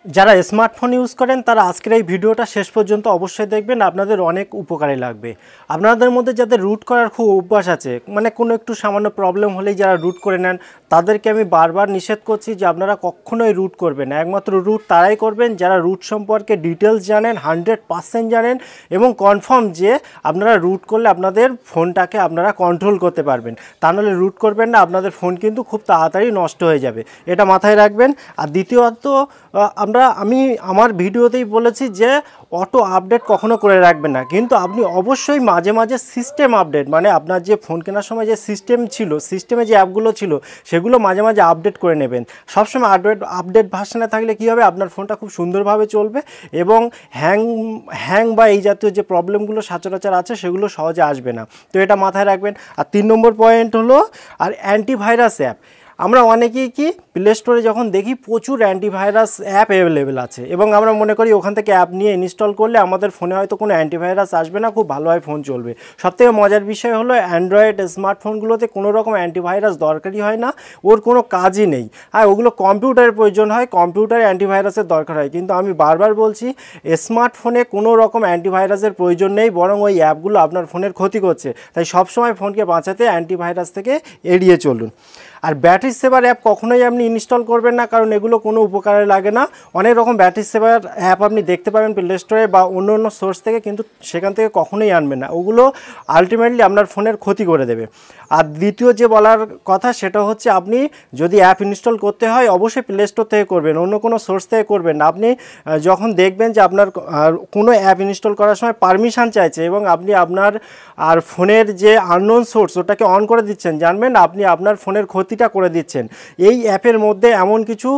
যারা smartphone use করেন তারা আজকের এই ভিডিওটা শেষ পর্যন্ত অবশ্যই দেখবেন, আপনাদের অনেক উপকারে লাগবে। আপনাদের মধ্যে যাদের রুট করার খুব অভ্যাস আছে, মানে কোনো একটু সামান্য প্রবলেম হলেই যারা রুট করে নেন, তাদেরকে আমি বারবার নিষেধ করছি যে আপনারা কখনোই রুট করবেন না। একমাত্র রুট তারাই করবেন যারা রুট সম্পর্কে ডিটেলস জানেন, 100% জানেন এবং কনফার্ম যে আপনারা রুট করলে আপনাদের ফোনটাকে আপনারা কন্ট্রোল করতে পারবেন। তা নাহলে রুট করবেন না, আপনাদের ফোন কিন্তু খুব তাড়াতাড়ি নষ্ট হয়ে যাবে, এটা মাথায় রাখবেন। আর দ্বিতীয়ত আমি আমার ভিডিওতেই বলেছি যে অটো আপডেট কখনো করে রাখবেন না, কিন্তু আপনি অবশ্যই মাঝে মাঝে সিস্টেম আপডেট, মানে আপনার যে ফোন কেনার সময় যে সিস্টেম ছিল, সিস্টেমে যে অ্যাপগুলো ছিল সেগুলো মাঝে মাঝে আপডেট করে নেবেন। সবসময় আপডেট ভার্সনে থাকলে কী হবে, আপনার ফোনটা খুব সুন্দরভাবে চলবে এবং হ্যাং বা এই জাতীয় যে প্রবলেমগুলো সচরাচর আছে সেগুলো সহজে আসবে না। তো এটা মাথায় রাখবেন। আর 3 নম্বর পয়েন্ট হলো আর অ্যান্টিভাইরাস অ্যাপ। আমরা অনেকেই কি প্লে স্টোরে যখন দেখি প্রচুর অ্যান্টিভাইরাস অ্যাপ অ্যাভেলেবেল আছে এবং আমরা মনে করি ওখান থেকে অ্যাপ নিয়ে ইনস্টল করলে আমাদের ফোনে হয়তো কোনো অ্যান্টিভাইরাস আসবে না, খুব ভালোভাবে ফোন চলবে। সবথেকে মজার বিষয় হলো অ্যান্ড্রয়েড স্মার্টফোনগুলোতে কোনো রকম অ্যান্টিভাইরাস দরকারই হয় না, ওর কোনো কাজই নেই। আর ওগুলো কম্পিউটারের প্রয়োজন হয়, কম্পিউটারে অ্যান্টিভাইরাসের দরকার হয়, কিন্তু আমি বারবার বলছি স্মার্টফোনে কোনো রকম অ্যান্টিভাইরাসের প্রয়োজন নেই, বরং ওই অ্যাপগুলো আপনার ফোনের ক্ষতি করছে। তাই সবসময় ফোনকে বাঁচাতে অ্যান্টিভাইরাস থেকে এড়িয়ে চলুন। আর ব্যাটারি সেভার অ্যাপ কখনোই আপনি ইনস্টল করবেন না, কারণ এগুলো কোনো উপকারে লাগে না। অনেক রকম ব্যাটারি সেভার অ্যাপ আপনি দেখতে পাবেন প্লে স্টোরে বা অন্য অন্য সোর্স থেকে, কিন্তু সেখান থেকে কখনোই আনবেন না, ওগুলো আলটিমেটলি আপনার ফোনের ক্ষতি করে দেবে। আর দ্বিতীয় যে বলার কথা সেটা হচ্ছে, আপনি যদি অ্যাপ ইনস্টল করতে হয় অবশ্যই প্লে স্টোর থেকে করবেন, অন্য কোনো সোর্স থেকে করবেন না। আপনি যখন দেখবেন যে আপনার কোনো অ্যাপ ইনস্টল করার সময় পারমিশন চাইছে এবং আপনি আপনার ফোনের যে আননোন সোর্স ওটাকে অন করে দিচ্ছেন, জানবেন আপনি আপনার ফোনের ক্ষতিটা করে দিচ্ছেন। এই অ্যাপের মধ্যে এমন কিছু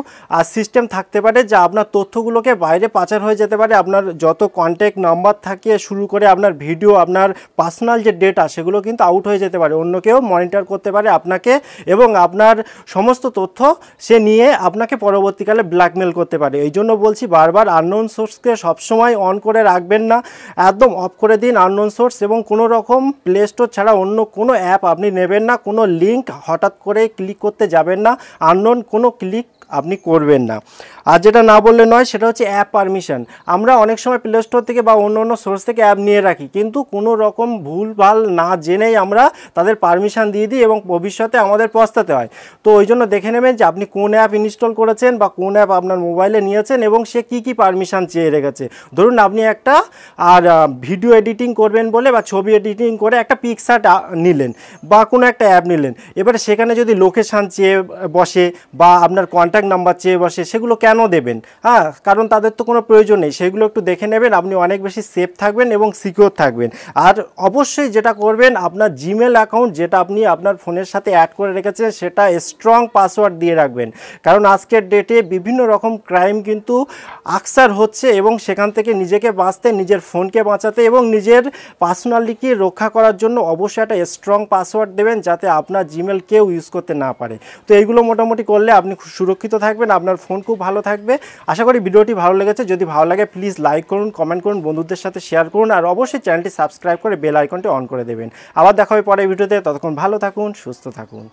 সিস্টেম থাকতে পারে যা আপনার তথ্যগুলোকে বাইরে পাচার হয়ে যেতে পারে। আপনার যত কন্ট্যাক্ট নাম্বার থেকে শুরু করে আপনার ভিডিও, আপনার পার্সোনাল যে ডেটা সেগুলো কিন্তু আউট হয়ে যেতে পারে, অন্য কেউ মনিটর করতে পারে আপনাকে এবং আপনার সমস্ত তথ্য সে নিয়ে আপনাকে পরবর্তীকালে ব্ল্যাকমেল করতে পারে। এই জন্য বলছি বারবার আননোন সোর্সকে সবসময় অন করে রাখবেন না, একদম অফ করে দিন আননোন সোর্স, এবং কোনো রকম প্লে স্টোর ছাড়া অন্য কোনো অ্যাপ আপনি নেবেন না, কোনো লিঙ্ক হঠাৎ করে ক্লিক করতে যাবেন না, আননোন কোনো ক্লিক আপনি করবেন না। আর যেটা না বললে নয় সেটা হচ্ছে অ্যাপ পারমিশন। আমরা অনেক সময় প্লে স্টোর থেকে বা অন্য অন্য সোর্স থেকে অ্যাপ নিয়ে রাখি, কিন্তু কোনো রকম ভুলভাল না জেনেই আমরা তাদের পারমিশন দিয়ে দিই এবং ভবিষ্যতে আমাদের পস্তাতে হয়। তো ওই জন্য দেখে নেবেন যে আপনি কোন অ্যাপ ইনস্টল করেছেন বা কোন অ্যাপ আপনার মোবাইলে নিয়েছেন এবং সে কী পারমিশন চেয়ে রেখেছে। ধরুন আপনি একটা ভিডিও এডিটিং করবেন বলে বা ছবি এডিটিং করে একটা পিকচার নিলেন বা কোনো একটা অ্যাপ নিলেন, এবারে সেখানে যদি লোকেশান চেয়ে বসে বা আপনার কন্ট্যাক্ট নাম্বার চেয়ে বসে, সেগুলো কেন দেবেন? কারণ তাদের তো কোনো প্রয়োজন নেই। সেগুলো একটু দেখে নেবেন, আপনি অনেক বেশি সেফ থাকবেন এবং সিকিউর থাকবেন। আর অবশ্যই যেটা করবেন, আপনার জিমেল অ্যাকাউন্ট যেটা আপনি আপনার ফোনের সাথে অ্যাড করে রেখেছেন সেটা স্ট্রং পাসওয়ার্ড দিয়ে রাখবেন, কারণ আজকের ডেটে বিভিন্ন রকম ক্রাইম কিন্তু আকসার হচ্ছে এবং সেখান থেকে নিজেকে বাঁচতে, নিজের ফোনকে বাঁচাতে এবং নিজের পার্সোনালিটি রক্ষা করার জন্য অবশ্যই একটা স্ট্রং পাসওয়ার্ড দেবেন যাতে আপনার জিমেল কেউ ইউজ করতে না পারে। তো এইগুলো মোটামুটি করলে আপনি সুরক্ষিত থাকবেন, আপনার ফোন খুব ভালো থাকবে। আশা করি ভিডিওটি ভালো লেগেছে। যদি ভালো লাগে প্লিজ লাইক করুন, কমেন্ট করুন, বন্ধুদের সাথে শেয়ার করুন আর অবশ্যই চ্যানেলটি সাবস্ক্রাইব করে বেল আইকনটি অন করে দেবেন। আবার দেখা হবে পরের ভিডিওতে, ততক্ষণ ভালো থাকুন, সুস্থ থাকুন।